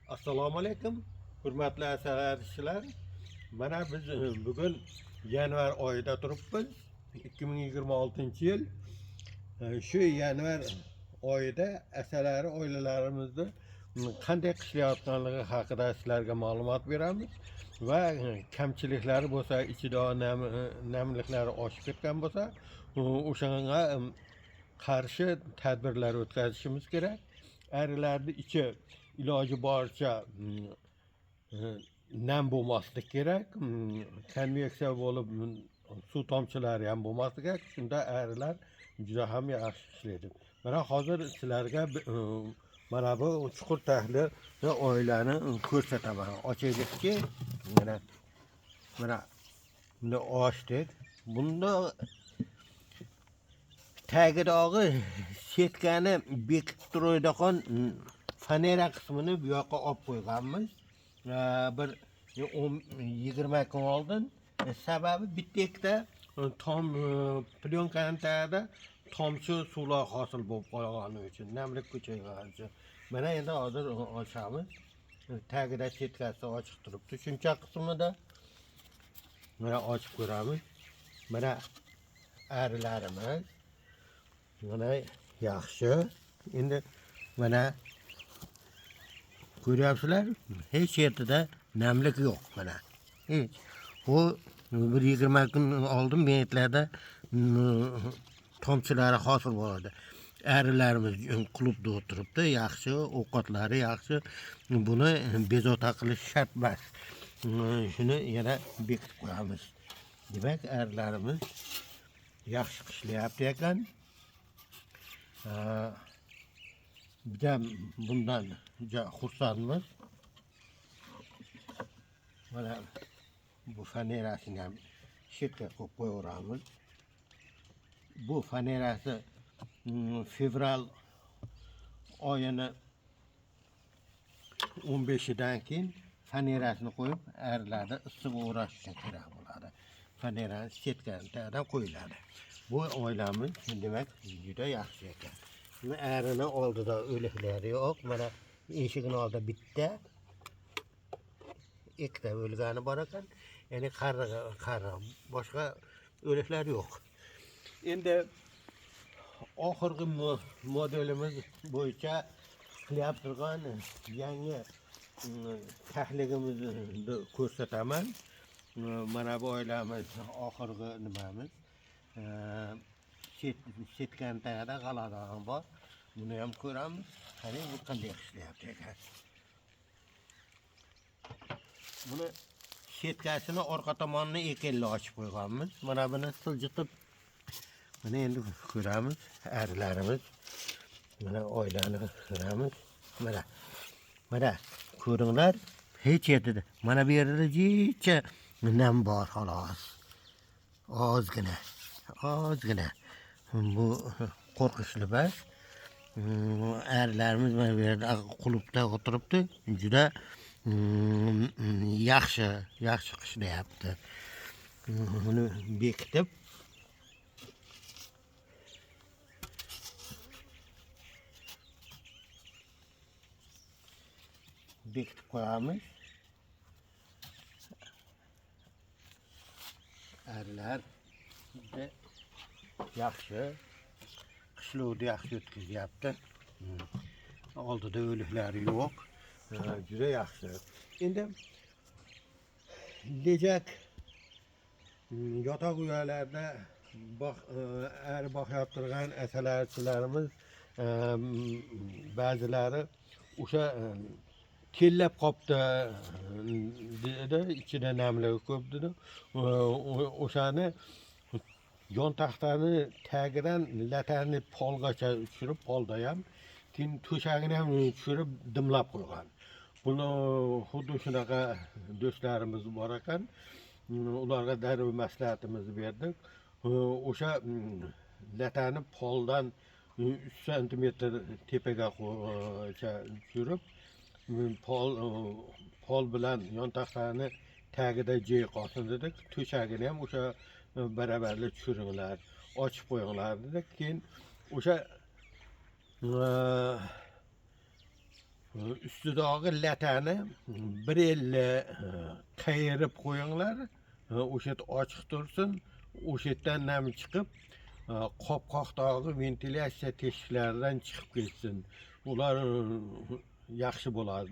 Assalomu alaykum, hurmatli asarchilar. Mana biz bugun yanvar oyida turibmiz. 2026-yil. Shu yanvar oyida asalari oilalarimizni qanday qishlayotganligi haqida sizlarga ma'lumot beramiz va kamchiliklari bo'lsa, ichida namliklari oshib ketgan bo'lsa, o'shanga qarshi tadbirlar o'tkazishimiz kerak. Arilarni ichi iloji boricha nam bo'lmasligi kerak. Konveksiya bo'lib suv tomchilari ham bo'lmasligi kerak. Shunda arilar juda ham yaxshi ishlaydi. Mana hozir sizlarga mana bu chuqur tahlil oilani ko'rsataman. Ochaylikki, mana buni ochdik. Bunda tagidagi setkani bekitib turadigan fanera qismini bu yoqqa olib qo'yganmiz. Bir 20 kun oldin. Sababi bitta ikkita tom plyonkani tagida tomchi suvlar hosil bo'lib qolgani uchun, namlik ko'chaygani uchun. Mana endi hozir ochamiz. Tagida setkasi ochiq turibdi. Shuncha qismida mana ochib ko'ramiz. Mana arilarimiz mana yaxshi. Endi mana ko'ryapsizlar, hech yerda namlik yo'q mana. Hech. Bu bir 20 kun oldin benetlarda tomchilari hosil bo'ladi. Arilarimiz klubda o'tiribdi, yaxshi, ovqatlari yaxshi. Buni bezovta qilish shart emas. Shuni yana bekitib qo'yamiz. Demak, arilarimiz yaxshi qishlayapti ekan. Biza bundan xursandmiz. Mana bu fanerasini ham chetga qo'yib qo'yaveramiz. Bu fanerasi fevral oyini 15-dan keyin fanerasini qo'yib, arilarni issiq o'rashga kerak bo'ladi. Fanerani chetga qo'yiladi. Bu oilamiz demak juda yaxshi ekan. Arini oldida o'liklari yo'q. Mana eshigini oldida bitta, ikkita o'lgani bor ekan. Ya'ni qari boshqa o'liklar yo'q. Endi oxirgi modelimiz bo'yicha qilyap turgan yangi tahlilimizni ko'rsataman. Mana bu oilamiz oxirgi nimamiz. Setkani tagida g'aladog'i bor. Buni ham ko'ramiz. Qani bu qanday ishlayapti ekan. Buni setkasini orqa tomonini ekinli ochib qo'yganmiz. Mana buni siljitib, mana endi ko'ramiz. Arilarimiz, mana oilani ko'ramiz. Mana ko'ringlar, hech yerda. Mana bu yerda jicha nam bor xolos. Ozgina. Bu qo'rqinchli emas. Arilarimiz mana bu yerda qulupda o'tiribdi. Juda yaxshi qishlayapti. Buni bekitib qo'yamiz. Arilar yaxshi qishlovni yaxshi o'tkazyapti. Oldida o'liklari yo'q. Juda yaxshi. Endi lejak yotoq uylarda ari boqib turgan asalarchilarimiz ba'zilari o'sha tellab qopdi dedi, ichida namligi ko'p dedi. O'shani yon taxtani tagidan latani polgacha tushirib, polda ham keyin to'shagini ham tushirib dimlab qo'ygan. Buni xuddi shunaqa do'stlarimiz bor ekan. Ularga darrov maslahatimizni berdik. O'sha latani poldan 3 cm tepaga tushirib, pol bilan yon taxtani tagida joy qolsin dedik. To'shagini ham o'sha barabarli tushiringlar, ochib qo'yinglar dedik. Keyin o'sha Üstidagi latani bir elle qayirib qo'yinglar. O'sha yer ochiq tursin. O'sha yerdan nam chiqib, qopqoqdagi ventilyatsiya teshiklaridan chiqib ketsin. Ular yaxshi bo'ladi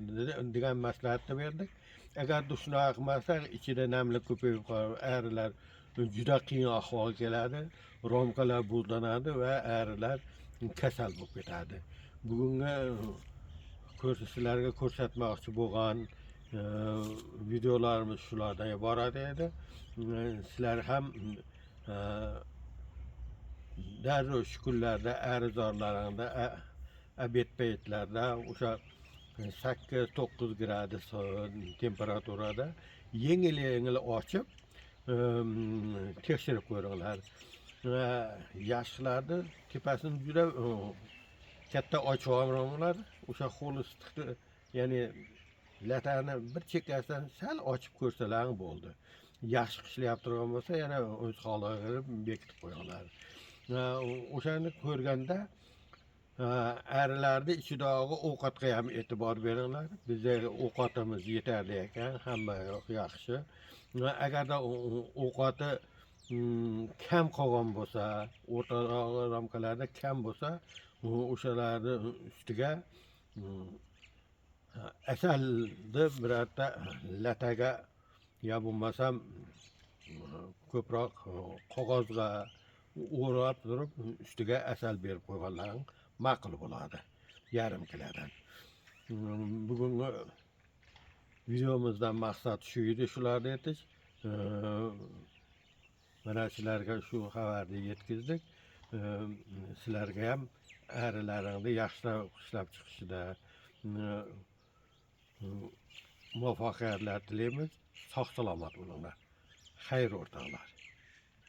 degan maslahatni berdik. Agarda shunaqa qilmasak, ichida namlik ko'payib qolib, arilar juda qiyin ahvolga keladi. Romkalar buzlanadi va arilar kasal bo'lib ketadi. Bugungi sizlarga ko'rsatmoqchi bo'lgan videolarimiz shulardan iborat edi. Sizlar ham darrov shu kunlarda arizorlaringda obed paytlarida o'sha 8-9 gradus temperaturada yengil ochib tekshirib ko'ringlar. Yoshlarni tepasini juda katta ochib olmanglar. O'sha qo'l istiqni, ya'ni latani bir chekkasidan sal ochib ko'rsalar bo'ldi. Yaxshi qishlayib turgan bo'lsa, yana o'z holiga qilib bekitib qo'yinglar. O'shani ko'rganda arilarni ichidagi ovqatga ham e'tibor beringlar. Bizning ovqatimiz yetarli ekan, hamma yaxshi. Agarda ovqati kam qolgan bo'lsa, o'rtadagi ramkalarda kam bo'lsa, o'shalarni ustiga asalni birorta lataga yo bo'lmasam ko'proq qog'ozga o'rab turib, ustiga asal berib qo'yganlaring ma'qul bo'ladi. Yarim kilodan. Bugungi videomizdan maqsad shu edi, shularni aytish. Mana sizlarga shu xabarni yetkazdik. Sizlarga ham arilaringni yaxshilab ishlab chiqishida muvaffaqiyatlar tilaymiz. Sog' salomat bo'linglar. Xayr o'rtoqlar.